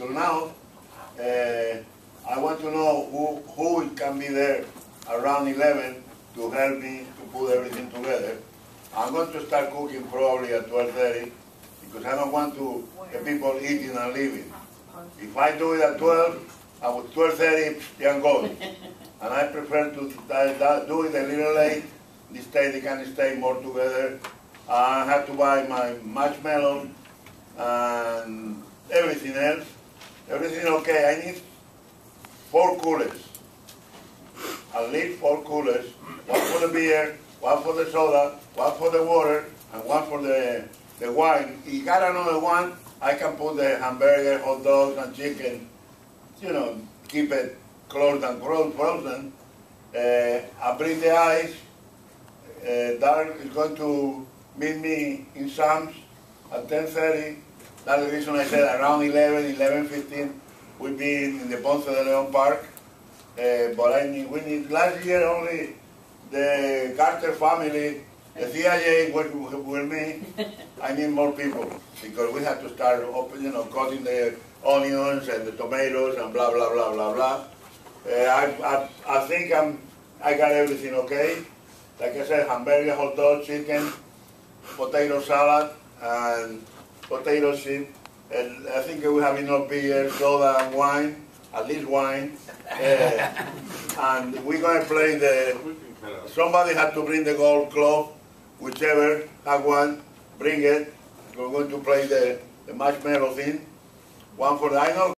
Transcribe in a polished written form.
until now, I want to know who can be there around 11 to help me to put everything together. I'm going to start cooking probably at 12:30 because I don't want the people eating and leaving. If I do it at 12, I would 12:30 I'm going. And I prefer to do it a little late. They can stay more together. I have to buy my marshmallow and everything else. Everything okay. I need 4 coolers. At least 4 coolers. One for the beer, one for the soda, one for the water, and one for the wine. If you got another one, I can put the hamburger, hot dogs, and chicken. You know, keep it closed and frozen. I bring the ice. Darren is going to meet me in Sam's at 10:30. That's the reason I said around 11:15, we'll be in the Ponce de Leon Park. But we need, last year only the Carter family, the CIA with me. I need more people because we have to start cutting the onions and the tomatoes and blah, blah, blah, blah, blah. I think I got everything okay. Like I said, hamburger, hot dog, chicken, potato salad, and potato chip. And I think we have enough beer, soda, and wine, at least wine. And we're going to play somebody had to bring the gold club, whichever have one, bring it. We're going to play the marshmallow thing. One for I know